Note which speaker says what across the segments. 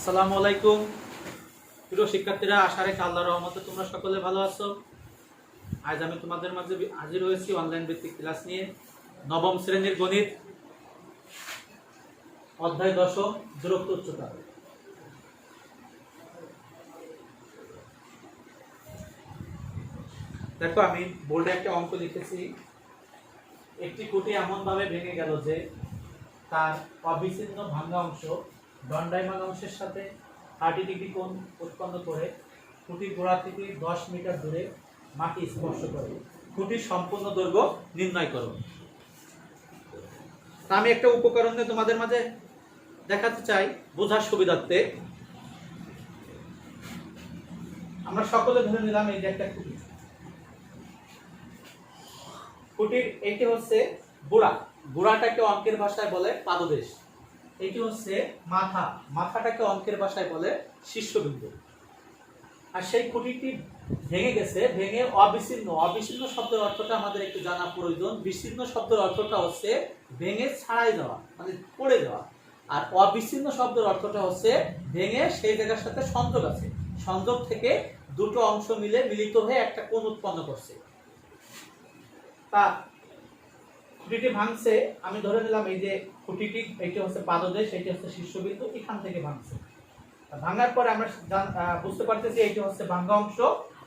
Speaker 1: আসসালামু আলাইকুম প্রিয় শিক্ষার্থীরা, আশা রাখি আল্লাহর রহমতে তোমরা সকলে ভালো আছো। আজ আমি তোমাদের মাঝে হাজির হয়েছি অনলাইন ভিত্তিক ক্লাস নিয়ে। নবম শ্রেণীর গণিত, অধ্যায় 10 দূরত্ব উচ্চতা। দেখো, আমি বোর্ডে একটা অঙ্ক লিখেছি। একটি খুঁটি এমন ভাবে ভেঙে গেল যে তার অবিচ্ছিন্ন ভাঙা অংশ দণ্ডায়মান অংশের সাথে 30 ডিগ্রি কোণ উৎপন্ন করে খুঁটির গোড়া থেকে 10 মিটার দূরে মাটি স্পর্শ করে। খুঁটির সম্পূর্ণ দৈর্ঘ্য নির্ণয় করো। তা আমি একটা উপকরণ নিয়ে তোমাদের মাঝে দেখাতে চাই বোঝার সুবিধার্থে। আমরা সকলে ধরে নিলাম এই যে একটা খুঁটি। খুঁটির এইটি হচ্ছে গোড়া, গোড়াটাকে অঙ্কের ভাষায় বলে পাদদেশ। এটি হচ্ছে মাথা, মাথাটাকে অঙ্কের ভাষায় বলে শীর্ষবিন্দু। আর সেই খুঁটিটি ভেঙে গেছে, ভেঙে অবিচ্ছিন্ন। অবিচ্ছিন্ন শব্দের অর্থটা আমাদের একটু জানা প্রয়োজন। বিচ্ছিন্ন শব্দের অর্থটা হচ্ছে ভেঙে ছাড়াই যাওয়া, মানে পড়ে যাওয়া। আর অবিচ্ছিন্ন শব্দের অর্থটা হচ্ছে ভেঙে সেই জায়গার সাথে সংযোগ আছে, সংযোগ থেকে দুটো অংশ মিলে মিলিত হয়ে একটা কোণ উৎপন্ন করছে। তা খুঁটিটি ভাঙছে, আমি ধরে নিলাম এই যে খুঁটিটি, এইটি হচ্ছে পাদদেশ, এইটি হচ্ছে শীর্ষবিন্দু, এখান থেকে ভাঙছে। ভাঙার পরে আমরা বুঝতে পারতেছি এইটি হচ্ছে ভাঙা অংশ,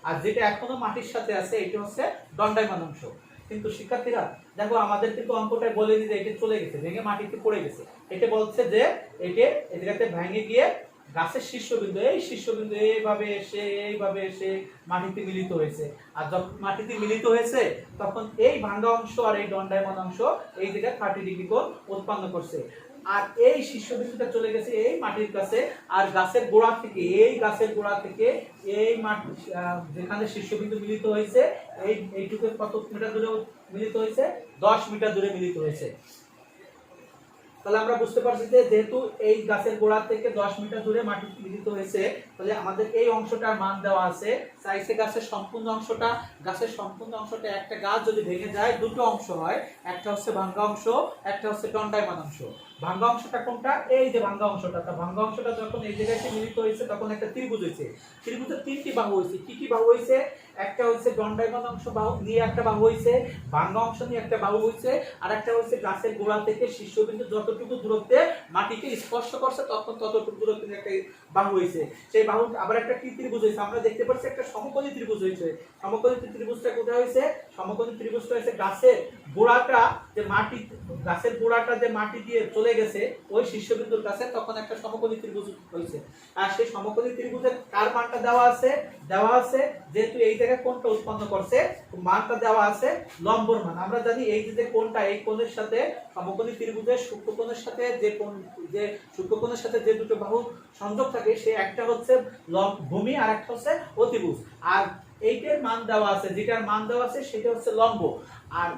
Speaker 1: আর যেটা এখনো মাটির সাথে আছে এইটি হচ্ছে দণ্ডায়মান অংশ। কিন্তু শিক্ষার্থীরা দেখো, আমাদের কিন্তু অঙ্কটাই বলে দিতে এটা চলে গেছে, ভেঙে মাটিতে পড়ে গেছে। এটা বলছে যে এটা এটাতে ভেঙে গিয়ে গাছের শীর্ষবিন্দু, এই শীর্ষবিন্দু এইভাবে এসে মাটিতে মিলিত হয়েছে। আর যখন মাটিতে মিলিত হয়েছে তখন এই ভাঙা অংশ আর এই দণ্ডায়মান অংশ এই জায়গায় 30 ডিগ্রি কোণ উৎপন্ন করছে। আর এই শীর্ষবিন্দুটা চলে গেছে এই মাটির কাছে। আর গাছের গোড়া থেকে, এই গাছের গোড়া থেকে এই মাটি যেখানে শীর্ষবিন্দু মিলিত হয়েছে এইটুকু কত মিটার দূরে মিলিত হয়েছে? 10 মিটার দূরে মিলিত হয়েছে। তাহলে আমরা বুঝতে পারছি যে যেহেতু এই গাছের গোড়া থেকে 10 মিটার দূরে মাটি মিলিত হয়েছে, তাহলে আমাদের এই অংশটার মান দেওয়া আছে। চাইছে গাছের সম্পূর্ণ অংশটা। গাছের সম্পূর্ণ অংশটা, একটা গাছ যদি ভেঙে যায় দুটো অংশ হয়, একটা হচ্ছে ভাঙা অংশ, একটা হচ্ছে দণ্ডায়মান অংশ। ভাঙা অংশটা কোনটা? এই যে ভাঙা অংশটা। ভাঙা অংশটা যখন এই জায়গায় এসে মিলিত হয়েছে তখন একটা ত্রিভুজ হয়েছে। ত্রিভুজের 3টি বাহু হয়েছে। কি কি বাহু হয়েছে? একটা হচ্ছে দণ্ডায়মান অংশ বাহু নিয়ে একটা বাহু হয়েছে, ভাঙা অংশ নিয়ে একটা বাহু হয়েছে, আর একটা হচ্ছে গাছের গোড়া থেকে শীর্ষবিন্দু যতটুকু দূরত্বে মাটিকে স্পর্শ করছে তখন ততটুকু দূরত্বে একটা বাহু হয়েছে। সেই বাহু আবার একটা কি ত্রিভুজ হয়েছে? আমরা দেখতে পাচ্ছি একটা সমকোণী ত্রিভুজ হয়েছে। সমকোণী ত্রিভুজটা কোথায় হয়েছে? সমকোণী ত্রিভুজটা হয়েছে গাছের গোড়াটা যে মাটি, গাছের গোড়াটা যে মাটি দিয়ে চলে গেছে ওই শীর্ষবিন্দুর কাছে, তখন একটা সমকোণী ত্রিভুজ হয়েছে। আর সেই সমকোণী ত্রিভুজের কার মানটা দেওয়া আছে? দেওয়া আছে যেহেতু এই জায়গায় কোণটা উৎপন্ন করছে, মানটা দেওয়া আছে লম্বর মান। আমরা জানি এই যে কোণটা, এই কোণের সাথে সমকোণী ত্রিভুজের সূক্ষ্মকোণের সাথে যে কোণ, যে সূক্ষ্মকোণের সাথে যে দুটো বাহু সংযোগ থাকে, সে একটা হচ্ছে ভূমি আর একটা হচ্ছে অতিভুজ। আর এইটার মান দেওয়া আছে, যেটার মান দেওয়া আছে সেটা হচ্ছে লম্ব। আর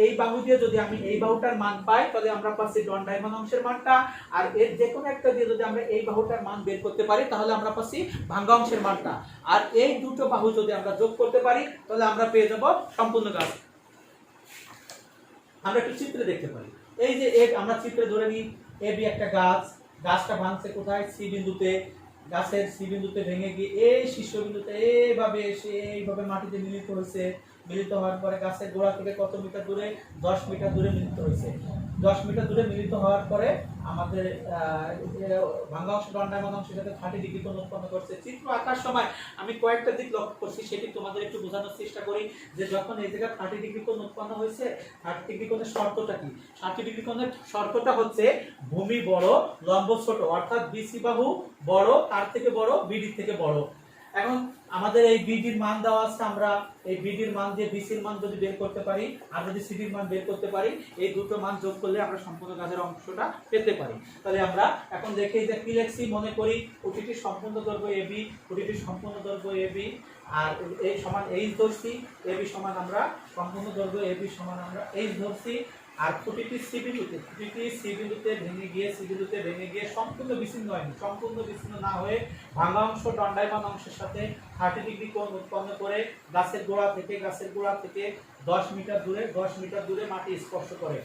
Speaker 1: এই বাহু দিয়ে যদি আমি এই বাহুটার মান পাই তাহলে আমরা পাচ্ছি দণ্ডায়মান অংশের মানটা। আর এর যে কোনো একটা দিয়ে যদি আমরা এই বাহুটার মান বের করতে পারি তাহলে আমরা পাচ্ছি ভাঙা অংশের মানটা। আর এই দুটো বাহু যদি আমরা যোগ করতে পারি তাহলে আমরা পেয়ে যাব সম্পূর্ণ গাছ। আমরা একটু চিত্রে দেখতে পারি। এই যে আমরা চিত্রে ধরে নিই এ বি একটা গাছ। গাছটা ভাঙছে কোথায়? সি বিন্দুতে। গাছের সি বিন্দুতে ভেঙে গিয়ে এই শীর্ষবিন্দুতে এইভাবে এসে এইভাবে মাটিতে মিলিত হয়েছে। মিলিত হওয়ার পরে গাছের গোড়া থেকে কত মিটার দূরে? 10 মিটার দূরে মিলিত হয়েছে। 10 মিটার দূরে মিলিত হওয়ার পরে আমাদের ভাঙা অংশ দণ্ডায়মান অংশের সাথে 30 ডিগ্রি কোণ উৎপন্ন করছে। চিত্র আঁকার সময় আমি কয়েকটা দিক লক্ষ্য করছি, সেটি তোমাদের একটু বোঝানোর চেষ্টা করি যে যখন এই জায়গায় 30 ডিগ্রি কোণ উৎপন্ন হয়েছে, 30 ডিগ্রি কোণের শর্তটা কি? 30 ডিগ্রি কোণের শর্তটা হচ্ছে ভূমি বড়, লম্ব ছোট, অর্থাৎ বিসি বাহু বড়, তার থেকে বড়, বিডি থেকে বড়। এখন আমাদের এই বিডির মান দেওয়া আছে, আমরা এই বিডির মান দিয়ে বিসির মান যদি বের করতে পারি আর যদি সিডির মান বের করতে পারি, এই দুটো মান যোগ করলে আমরা সম্পূর্ণ গাছের অংশটা পেতে পারি। তাহলে আমরা এখন দেখি যে কি লিখছি, মনে করি খুঁটিটির সম্পূর্ণ দৈর্ঘ্য এবি, খুঁটিটির সম্পূর্ণ দৈর্ঘ্য এবি, আর এই সমান এইচ ধরছি, এবি সমান আমরা সম্পূর্ণ দৈর্ঘ্য এবি সমান আমরা এইচ ধরছি। আর খুঁটিটি সি বিন্দুতে ভেঙে গিয়ে সম্পূর্ণ বিচ্ছিন্ন হয়নি। সম্পূর্ণ বিচ্ছিন্ন না হয়ে ভাঙা অংশ দণ্ডায়মান অংশের সাথে 30 ডিগ্রি কোণ উৎপন্ন করে গাছের গোড়া থেকে 10 মিটার দূরে মাটি স্পর্শ করে।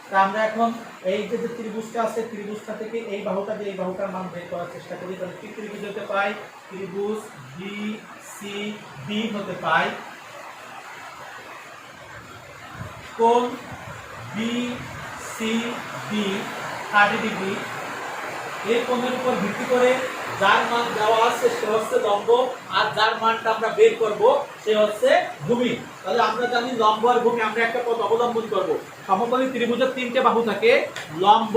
Speaker 1: তা আমরা এখন এই যে ত্রিভুজটা আছে ত্রিভুজটা থেকে এই বাহুটা দিয়ে এই বাহুটার মান বের করার চেষ্টা করি। তাহলে কি ত্রিভুজ হতে পাই? ত্রিভুজ বি সি ডি হতে পাই কোণ বি সি ডি 30 ডিগ্রি। এই কোণের উপর ভিত্তি করে যার মান দেওয়া আছে সে হচ্ছে লম্ব, আর যার মানটা আমরা বের করব সে হচ্ছে ভূমি। তাহলে আমরা জানি লম্ব আর ভূমি, আমরা একটা পথ অবলম্বন করব। সমকোণী ত্রিভুজের 3টে বাহু থাকে, লম্ব,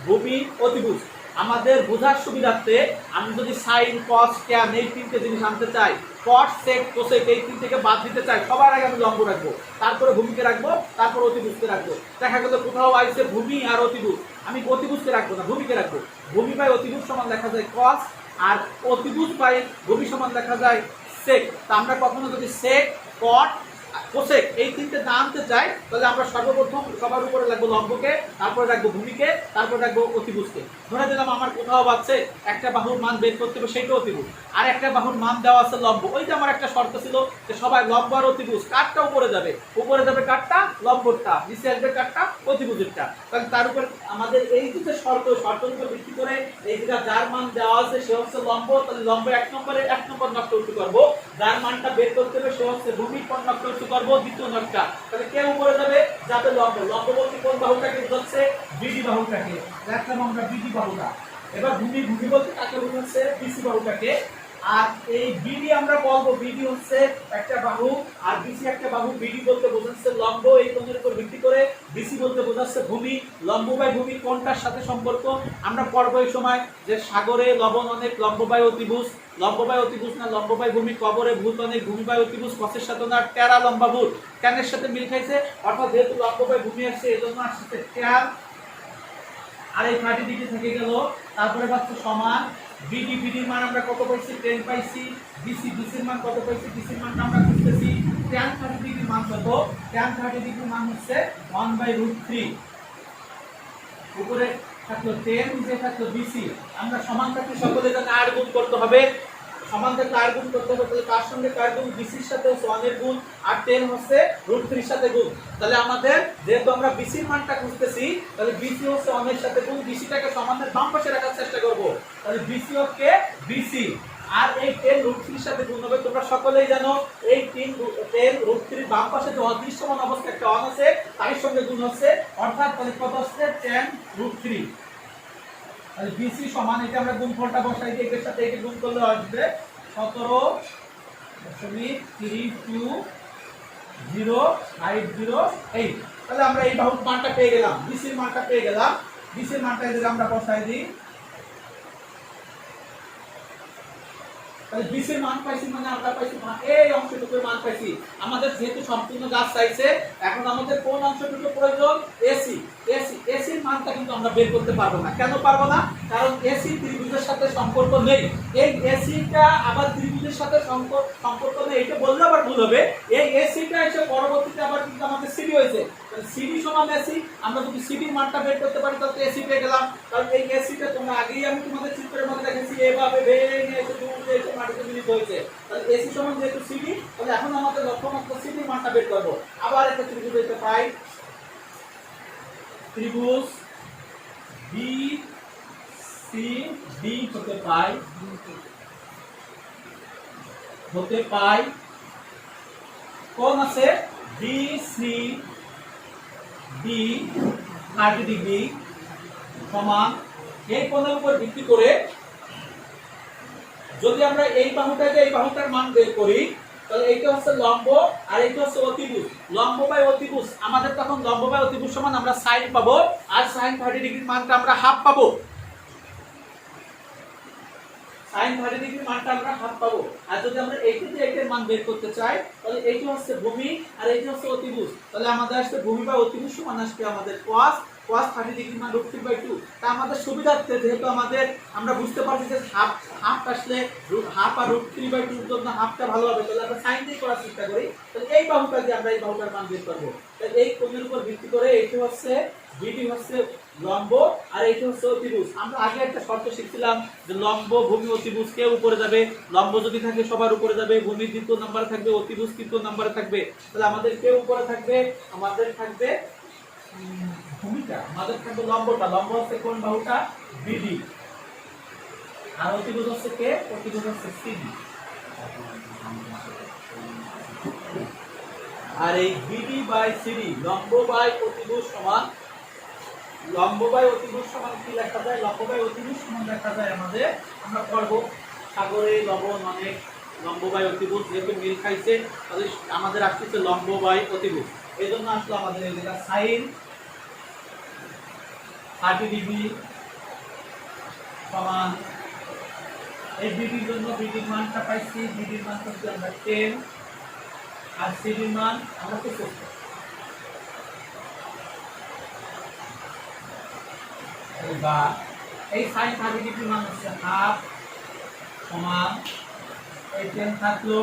Speaker 1: ভূমি, অতিভুজ। আমাদের বোঝার সুবিধার্থে আমি যদি সাইন, কস, ট্যান এই 3টে জিনিস আনতে চাই, কট, সেক, কোসেক এই 3 থেকে বাদ দিতে চাই, সবার আগে আমি লম্ব রাখবো, তারপরে ভূমিকে রাখবো, তারপর অতিভুজকে রাখবো। দেখা গেল কোথাও আইছে ভূমি আর অতিভুজ, আমি অতিভুজকে রাখবো না, ভূমিকে রাখবো। ভূমি বাই অতিভুজ সমান দেখা যায় কস, আর অতিভুজ বাই ভূমি সমান দেখা যায় সেক। তা আমরা কখনো যদি সেক, কট, কোসেক এই 3টে না আনতে চাই, তাহলে আমরা সর্বপ্রথম সবার উপরে রাখবো লম্বকে, তারপরে রাখবো ভূমিকে, তারপরে রাখবো অতিভুজকে। ধরে দিলাম আমার কোথাও বাচ্চে একটা বাহুর মান বের করতে হবে, সেইটা অতিভুজ, আর একটা বাহুর মান দেওয়া আছে লম্ব। ওইটা আমার একটা শর্ত ছিল যে সবাই লম্ব আর অতিভুজ কারটা উপরে যাবে, উপরে যাবে কারটা লম্বটা, নিচে আসবে কারটা অতিভুজেরটা। তাহলে তার উপর আমাদের এই যে শর্তের উপর ভিত্তি করে এই যে যার মান দেওয়া আছে সে হচ্ছে লম্ব, তাহলে লম্ব 1 নম্বর নকশা উল্টো করবো, যার মানটা বের করতে হবে সে হচ্ছে ভূমি, কোন নকশা উল্টো করবো? দ্বিতীয় নকশা। তাহলে কে উপরে যাবে? যাবে লম্ব। লম্ব বলতে কোন বাহুটাকে বোঝাচ্ছে? বিডি বাহুটাকে। দেখলাম আমরা বিডি বাহুটা। এবার ভূমি বলতে কাকে বোঝাচ্ছে? বিসি বাহুটাকে। আর এই বিডি আমরা বলবো বিডি হচ্ছে একটা বাহু, আর বিসি একটা বাহু। বিডি বলতে বোঝাচ্ছে লম্ব, এই কোণের উপর ভিত্তি করে। বিসি বলতে বোঝাচ্ছে ভূমি। লম্ব বাই ভূমি কোনটার সাথে সম্পর্ক আমরা পড়বো এই সময়, যে সাগরে লবণ অনেক, লম্ব বাই অতিভুজ। লম্ব বাই অতিভুজ না, লম্ব বাই ভূমি। কবরে ভূত অনেক, ভূমি বাই অতিভুজ। কসের সাথে না, টেরা লম্বা ভূত। ট্যানের সাথে মিল খাইছে, অর্থাৎ যেহেতু লম্ব বাই ভূমি আসছে এজন্য আসছে ট্যান। আর এই 30 ডিগ্রি থেকে গেল, তারপরে পাচ্ছি সমান বিডির মান আমরা কত পাইছি? 10 পাইছি। বিসির মান কত পাইছি? বিসির মানটা আমরা খুঁজতেছি। tan 30 ডিগ্রির মান কত? tan 30 ডিগ্রির মান হচ্ছে 1/√3। উপরে থাকলো 10, নিচে থাকলো বিসি। আমরা সমান থাকলে সকলে জানি আর গুণ করতে হবে। সমান থাকলে আর গুণ করতে হবে, তাহলে কার সঙ্গে কার গুণ? বিসির সাথে 1 এর গুণ, আর 10 হচ্ছে √3 এর সাথে গুণ। তাহলে আমাদের যেহেতু আমরা বিসির মানটা খুঁজতেছি, তাহলে বিসি হচ্ছে 1 এর সাথে গুণ। বিসিটাকে সমানের বাম পাশে রাখার চেষ্টা করব। তাহলে বিসি হচ্ছে বিসি, আর এই 10 √3 এর সাথে গুণ হবে। তোমরা সকলেই জানো এই 10 √3 বাম পাশে যে অদৃশ্যমান অবস্থা একটা 1 আছে, তার সঙ্গে গুণ হচ্ছে, অর্থাৎ তাহলে কত হচ্ছে? 10 √3। তাহলে বিসি সমান, এটা আমরা গুণফলটা বসাই দিই, এর সাথে এটা গুণ করলে আসবে 17.32050.8। তাহলে আমরা এই বাহুর মানটা পেয়ে গেলাম, বিসির মানটা পেয়ে গেলাম। বিসির মানটা যদি আমরা বসাই দিই, তাহলে বিসির মান পাইছি, মানে আমরা পাইছি এই অংশটুকুর মান পাইছি। আমাদের যেহেতু সম্পূর্ণ গাছ চাইছে, এখন আমাদের কোন অংশটুকু প্রয়োজন? এসি। এসির মানটা কিন্তু আমরা বের করতে পারবো না। কেন পারবো না? কারণ এসি ত্রিভুজের সাথে সম্পর্ক নেই। এই এসিটা আবার ত্রিভুজের সাথে সম্পর্ক নেই, এটা বললে আবার ভুল হবে। এই এসিটা এসে পরবর্তীতে আবার কিন্তু আমাদের সিডি হয়েছে। সিডি সমান এসি। আমরা যদি সিডির মানটা বের করতে পারি তাহলে এসি পেয়ে গেলাম। কারণ এই এসিটা তোমরা আগেই আমি তোমাদের চিত্রের মধ্যে দেখেছি, এভাবে ভেঙে এসে দূরে এসে মাটিতে মিলিত হয়েছে। তাহলে এসি সমান যেহেতু সিডি, তাহলে এখন আমাদের লক্ষ্যমাত্রা সিডির মানটা বের করবো। আবার একটা ত্রিভুজ হতে পাই, ত্রিভুজ বি সি ডি হতে পাই কোণ আছে বি সি ডি 30 ডিগ্রি সমান। এই কোণের উপর ভিত্তি করে যদি আমরা এই বাহুটাকে এই বাহুটার মান বের করি, তাহলে এইটা হচ্ছে লম্ব আর এইটা হচ্ছে অতিভুজ। লম্ব বাই অতিভুজ, আমাদের তখন লম্ব বাই অতিভুজ সমান আমরা সাইন পাবো, আর সাইন 30 ডিগ্রির মানটা আমরা হাফ পাবো। সাইন 30 ডিগ্রির মানটা আমরা হাফ পাবো। আর যদি আমরা এইটার মান বের করতে চাই, তাহলে এইটা হচ্ছে ভূমি আর এইটা হচ্ছে অতিভুজ। তাহলে আমাদের আসছে ভূমি বাই অতিভুজ সমান আসবে আমাদের cos 30 ডিগ্রি মান √3/2। তা আমাদের সুবিধার্থে যেহেতু আমাদের আমরা বুঝতে পারছি যে হাফ আসলে হাফ আর √3/2 জন্য হাফটা ভালো হবে, তাহলে আমরা সাইন দিয়ে করার চেষ্টা করি। তাহলে এই বাহুটা দিয়ে আমরা এই বাহুটার মান বের করব। তাহলে এই কোণের উপর ভিত্তি করে এইটা হচ্ছে বিডি হচ্ছে লম্ব আর এইটা হচ্ছে অতিভুজ। আমরা আগে একটা শর্ত শিখছিলাম যে লম্ব, ভূমি, অতিভুজ কে উপরে যাবে? লম্ব যদি থাকে সবার উপরে যাবে, ভূমি দ্বিতীয় নম্বরে থাকবে, অতিভুজ তৃতীয় নম্বরে থাকবে। তাহলে আমাদের কে উপরে থাকবে? আমাদের থাকবে ভূমিটা আমাদের থাকবে লম্বটা, লম্ব হচ্ছে কোন বাহুটা বিডি, আর অতিভুজ হচ্ছে কে, অতিভুজ হচ্ছে সিডি। আর এই বিডি বাই সিডি লম্ব বাই অতিভুজ সমান, লম্ব বাই অতিভুজ সমান কি লেখা যায়, লম্ব বাই অতিভুজ সমান লেখা যায় আমাদের, আমরা পড়বো সাগরে লবণ অনেক, লম্ব বাই অতিভুজ যেহেতু মিল খাইছে তাহলে আমাদের আসতেছে লম্ব বাই অতিভুজ। এই জন্য আসলে আমাদের এই জায়গা সাইন 30 ডিগ্রি সমান এই বিডির জন্য বিডির মানটা পাইছি, বিডির মান করছি আমরা 10 আর সিডির মান আমরা কি করছি বা এই সাইন 30 ডিগ্রি মান হচ্ছে হাফ সমান এই 10 থাকলো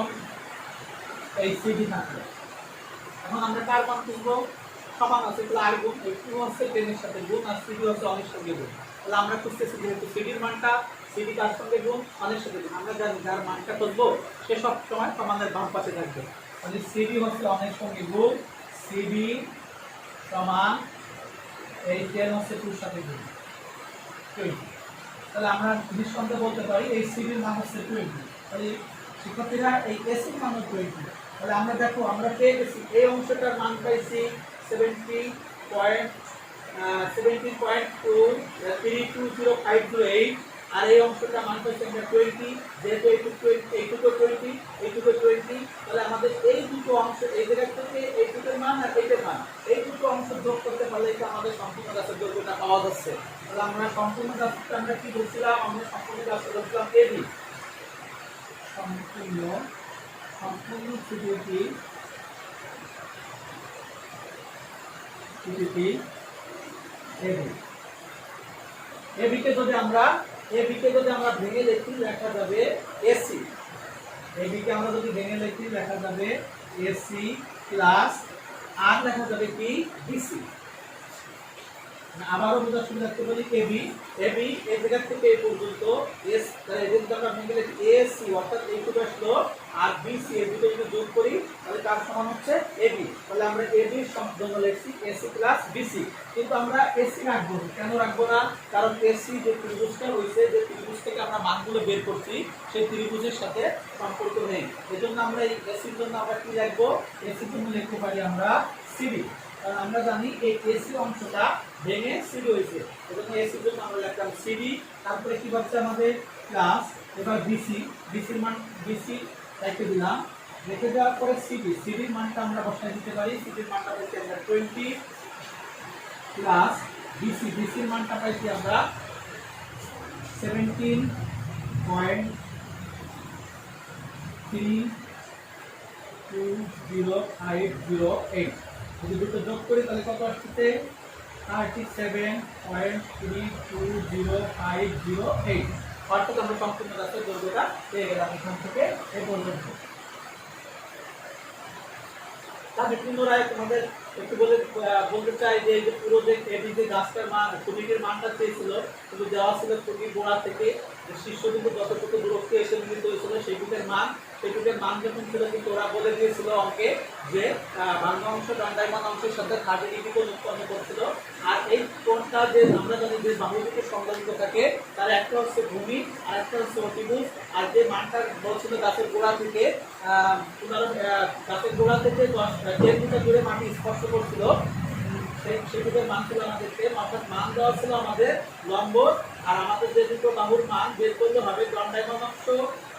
Speaker 1: এই সিডি থাকলো। এখন আমরা কার মান খুঁজবো, সমান আছে তাহলে আর গুণ, এই 2 হচ্ছে 10 এর সাথে গুণ আর সিডি হচ্ছে অনেক সঙ্গে গুণ, তাহলে আমরা খুঁজতেছি যেহেতু সিডির মানটা সিডি কার সঙ্গে গুণ অনেক সাথে গুণ, আমরা জানি যার মানটা খুঁজবো সে সব সময় সমানের বাম পাশে থাকবে, তাহলে সিডি হচ্ছে অনেক সঙ্গে গুণ, সিডি সমান এই 10 হচ্ছে 2 এর সাথে গুণ 20, তাহলে আমরা নিঃসন্দেহে বলতে পারি এই সিডির মান হচ্ছে 20, তাহলে শিক্ষার্থীরা এই এসির মান 20, তাহলে আমরা দেখো আমরা পেয়ে গেছি এই অংশটার মান পাইছি 17.320508 আর এই অংশটার মান পাইছি আমরা 20, যেহেতু এইটুকু 20 এইটুকু 20, তাহলে আমাদের এই দুটো অংশ এই জায়গা থেকে এইটুকুর মান আর এইটার মান এই দুটো অংশ যোগ করতে পারলে এটা আমাদের সম্পূর্ণ গাছের দৈর্ঘ্যটা পাওয়া যাচ্ছে। তাহলে আমরা সম্পূর্ণ গাছটা আমরা কি বলছিলাম, আমরা সম্পূর্ণ গাছটা বলছিলাম এবি, সম্পূর্ণ ত্রিভুজটি এবি, এবিকে যদি আমরা ভেঙে লিখি লেখা যাবে এসি, এবিকে আমরা যদি ভেঙে লিখি লেখা যাবে এসি প্লাস আর লেখা যাবে কি বিসি। আবারও বোঝার সুবিধার্থে বলি এবি, এবি এই জায়গা থেকে এই পর্যন্ত এস, তাহলে এই যে আমরা ভেঙে লিখি এসি অর্থাৎ এইটুকু আসলো আর বিসি এই দুটো যদি যোগ করি তাহলে কার সমান হচ্ছে এবি, তাহলে আমরা এবি জন্য লিখছি এসি প্লাস বিসি। কিন্তু আমরা এসি রাখবো না, কেন রাখবো না, কারণ এসি যে ত্রিভুজটা হয়েছে যে ত্রিভুজ থেকে আমরা মানগুলো বের করছি সেই ত্রিভুজের সাথে সম্পর্ক নেই, এজন্য আমরা এই এসির জন্য আমরা কি লিখবো, এসির জন্য লিখতে পারি আমরা সিডি, কারণ আমরা জানি এই এসি অংশটা ভেঙে সিডি হয়েছে, এজন্য এসির জন্য আমরা লিখলাম সিডি। তারপরে কি হচ্ছে আমাদের প্লাস, এবার বিসি, বিসির মান বিসি লিখে দিলাম, লিখে দেওয়ার পরে সিডি, সিডির মানটা আমরা বসাই দিতে পারি, সিডির মানটা পাইছি আমরা 20 প্লাস বিসি, বিসির মানটা পাইছি আমরা 17.320508, যদি দুটো যোগ করি তাহলে কত আসছে 37.320508, অর্থাৎ আমরা সম্পূর্ণ গাছের দৈর্ঘ্যটা পেয়ে গেলাম এখান থেকে এই পর্যন্ত। তাহলে পুনরায় তোমাদের একটু বলতে চাই যে এই যে পুরো যে এবি যে গাছটার মান খুঁটির মানটা চেয়েছিল কিন্তু দেওয়া ছিল খুঁটির গোড়া থেকে শীর্ষবিন্দু যতটুকু দূরত্বে এসে মিলিত হয়েছিল সেইটুকের মান যখন ছিল কিন্তু ওরা বলে দিয়েছিল অঙ্কে যে ভাঙ্গা অংশ দণ্ডায়মান অংশের সাথে 30 ডিগ্রি কোণ উৎপন্ন করছিল, আর এই কোণটা যে আমরা জানি যে বাহু দুটো সংলগ্ন থাকে তার একটা হচ্ছে ভূমি আর একটা হচ্ছে অতিভুজ, আর যে মানটা বলছিল গাছের গোড়া থেকে গাছের গোড়া থেকে 10 মিটার দূরে মাটি স্পর্শ করছিল সেটুকুর মান ছিল আমাদের 10, অর্থাৎ মান দেওয়া ছিল আমাদের লম্ব, আর আমাদের যে দুটো বাহুর মান বের করলে হবে দণ্ডায়মান অংশ,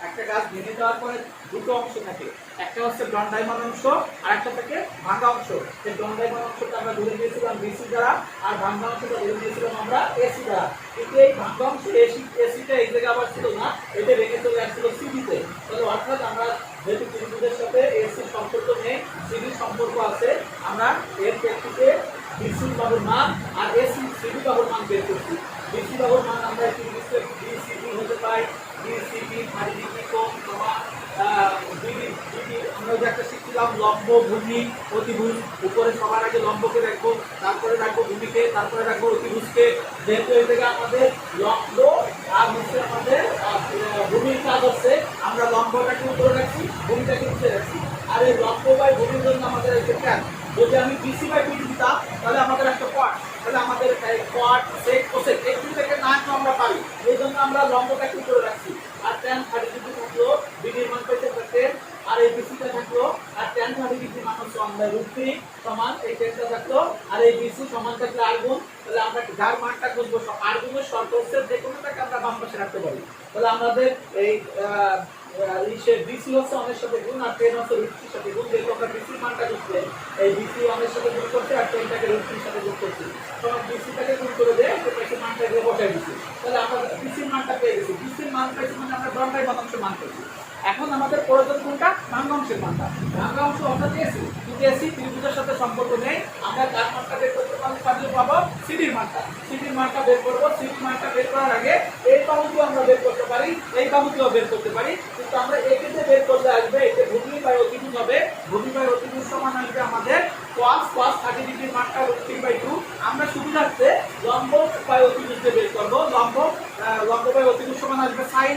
Speaker 1: একটা গাছ ভেঙে দেওয়ার পরে দুটো অংশ থাকে, একটা হচ্ছে দণ্ডায়মান অংশ আর একটা থাকে ভাঙ্গা অংশ, এই দণ্ডায়মান অংশটা আমরা ধরে দিয়েছিলাম বিসি দ্বারা আর ভাঙ্গা অংশটা ধরে দিয়েছিলাম আমরা এসি দ্বারা, কিন্তু এই ভাঙ্গা অংশ এসিটা এই জায়গায় আবার ছিল না, এটা ভেঙে চলে আসছিল সিডিতে, তাহলে অর্থাৎ আমরা যেহেতু ত্রিভুজের সাথে এসির সম্পর্ক নেই সিডির সম্পর্ক আছে, আমরা এর প্রেক্ষিতে বিসি বাহুর মান আর এসি সিডি বাহুর মান বের করছি। বিসি বাহুর মান আমরা একটি বিসিডি হতে পাই বিসিডি 30 ডিগ্রি কোণ সমান আমরা যে একটা শিখছিলাম লম্ব ভূমি অতিভুজ, উপরে সবার আগে লম্বকে রাখবো, তারপরে রাখবো ভূমিকে, তারপরে রাখবো অতিভুজকে, যেহেতু এই জায়গায় আমাদের লম্ব আর হচ্ছে আমাদের ভূমির কাজ হচ্ছে আমরা লম্বটাকে উপরে রাখছি ভূমিটাকে নিচে রাখছি, আর এই লম্ব বাই ভূমির জন্য আমাদের একটা ক্যান, যদি আমি বিসি বাই বিডি দিতাম তাহলে আমাদের একটা পয়েন্ট, তাহলে আমরা পারি, এই জন্য আমরা লম্বটা কি করে রাখছি। আর tan 30 ডিগ্রি থাকলো, বিডির মান পাইতে পারতে, আর এই বিসিটা থাকলো, আর tan 30 ডিগ্রি মান হচ্ছে 1/√3 সমান এই টেনটা থাকলো, আর এই বিসি সমান থাকলে আর গুণ। তাহলে আমরা যার মানটা খুঁজবো আর গুণের শর্ত হচ্ছে যে কোনোটাকে আমরা বাম পাশে রাখতে পারি। তাহলে আমাদের এই বিসি হচ্ছে অনের সাথে গুণ, আর টেন হচ্ছে √3 সাথে গুণ। যেহেতু আমরা বিসির মানটা খুঁজতে, এই বিসি অনের সাথে গুণ করতে আর টেনটাকে √3 সাথে গুণ করছি, তখন বিসিটাকে গুণ করে দেয় তো বিসির মানটা দিয়ে বসাই দিছি। তাহলে আমরা বিসির মানটা পেয়ে গেছি, বিসির মান পাইছি মানে আমরা দণ্ডায় ভগ্নাংশের মান পেয়েছি। এখন আমাদের প্রয়োজন কোনটা, ভগ্নাংশের মানটা। ভগ্নাংশ অর্থাৎ এসি, যদি এসি ত্রিভুজের সাথে সম্পর্ক নেই, আমরা কার মানটা বের করতে পাবো, সিডির মানটা। সিডির মানটা বের করব, সিডির মানটা বের করার আগে এই বাহুটিও আমরা বের করতে পারি, এই বাহুটিও বের করতে পারি, কিন্তু আমরা এটাতে বের করলে আসবে এতে ভূমি বাই অতিভুজ হবে। ভূমি বাই অতিভুজ সমান আসবে আমাদের cos 30 ডিগ্রির মানটা √3/2। আমরা সুবিধার্থে লম্ব বাই অতিভুজে বের করব। লম্ব বাই অতিভুজ সমান আসবে sin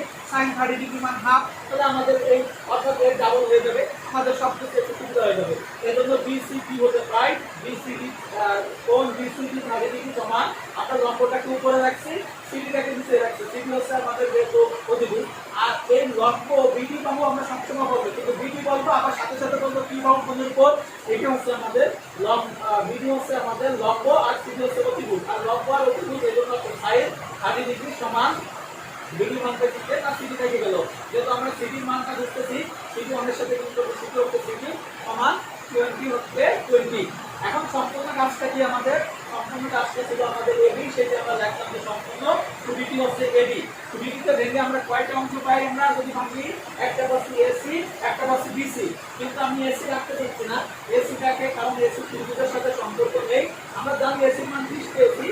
Speaker 1: 30 ডিগ্রি মান হাফ। তাহলে আমাদের এই অর্থাৎ এর ডাবল হয়ে যাবে, আমাদের সবকিছু একটু সুবিধা হয়ে যাবে। এই জন্য বিসি কি হতে পারে, বিসিডি কোণ বিসিডি 30 ডিগ্রি সমান, আমরা লম্বটাকে উপরে রাখছি, সিডিটাকে নিচে রাখছি। সিডি হচ্ছে আমাদের যেহেতু অতিভুজ, আর এই লম্ব বিডি বাহু আমরা সবসময় বলবো, কিন্তু বিডি বলবো আবার সাথে সাথে বলবো কি বাহু কোণের উপর। এটা হচ্ছে আমাদের বিডি হচ্ছে আমাদের লম্ব, আর সিডি হচ্ছে অতিভুজ। আর লম্ব আর অতিভুজ এই জন্য sin 30 ডিগ্রি সমান বিডি মান পেতে না সিডি থেকে গেল। যেহেতু আমরা সিডির মানটা খুঁজতেছি, সিডি অনের সাথে গুণ করব, সিডি হচ্ছে সিডি সমান 20 হচ্ছে 20। এখন সম্পূর্ণ কাজটা কি আমাদের, সম্পূর্ণ কাজটা ছিল আমাদের এবি, সেটা আমরা লিখলাম যে সম্পূর্ণ ছবিটি হচ্ছে এবি। ছবিটিতে ভেঙে আমরা কয়টা অংশ পাই, আমরা যদি ভাঙি একটা পাচ্ছি এসি, একটা পাচ্ছি বিসি, কিন্তু আমি এসি রাখতে চাচ্ছি না এসিটাকে, কারণ এসি ত্রিভুজের সাথে সম্পর্ক নেই। আমরা জানি এসির মান 20 পেয়েছি,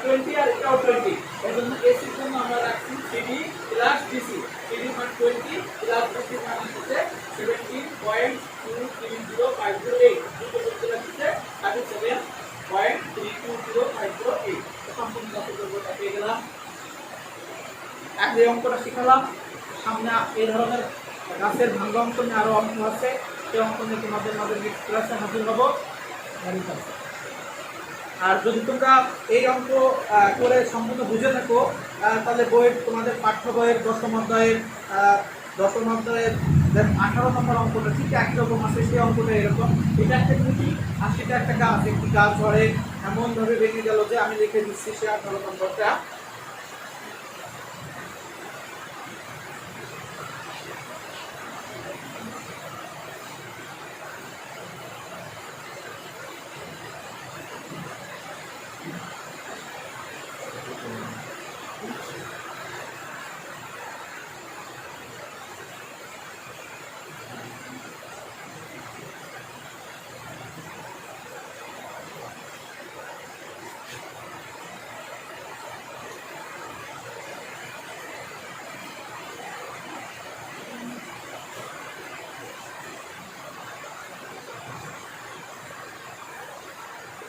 Speaker 1: 20 আর এটাও 20, এই জন্য এসির জন্য আমরা রাখছি সিডি প্লাস বিসি। সিডির মান 20 প্লাস বিসির মান হচ্ছে 17.230508, দুটো করতে লাগছে 37.320508। সম্পূর্ণ কাজটা পেয়ে গেলাম। এক এই অঙ্কটা শিখালাম, সামনে এই ধরনের গাছের ভাঙ্গা অঙ্ক নিয়ে আরো অঙ্ক আছে, সেই অঙ্ক নিয়ে তোমাদের মাঝে নেক্সট ক্লাসে হাজির হবো। আর যদি তোমরা এই অঙ্ক করে সম্পূর্ণ বুঝে থাকো, তাহলে বইয়ের তোমাদের পাঠ্য বইয়ের দশম অধ্যায়ের 18 নম্বর অঙ্কটা ঠিক একই রকম আছে, সেই অঙ্কটা এরকম। এটা একটা গুটি আর সেটা একটা গাছ, একটি গাছ ধরে এমনভাবে ভেঙে গেল যে আমি লিখে দিচ্ছি সে 18 নম্বরটা।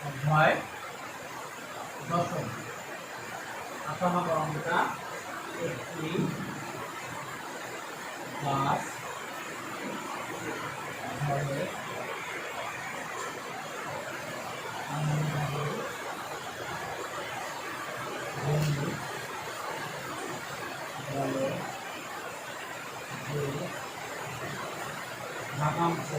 Speaker 1: অধ্যায় দশম 18 নম্বর অঙ্কটা, একটি গাছ ধরে ভাগাংশ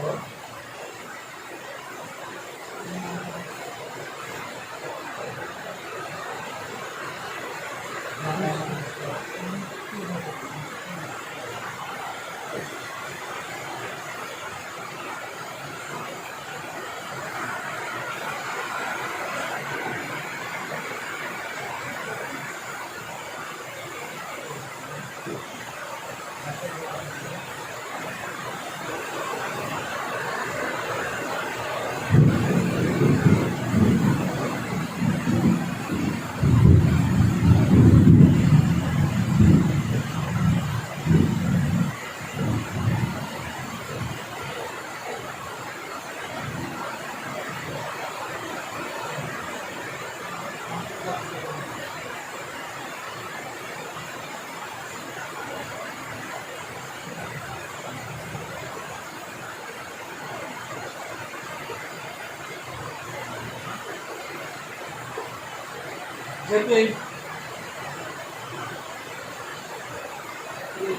Speaker 1: যেহেতু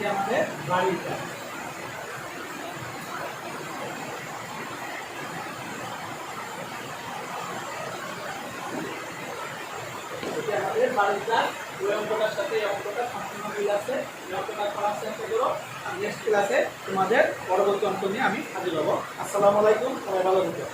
Speaker 1: এটি আমাদের বাড়ির কাজ। এটি আমাদের বাড়ির কাজ। ওই অঙ্কটার সাথে এই অঙ্কটা সম্পূর্ণ মিল আছে। এই অঙ্কটা করার চেষ্টা করো। আর নেক্সট ক্লাসে তোমাদের পরবর্তী অঙ্ক নিয়ে আমি হাজির হব। আসসালামু আলাইকুম, সবাই ভালো থেকো।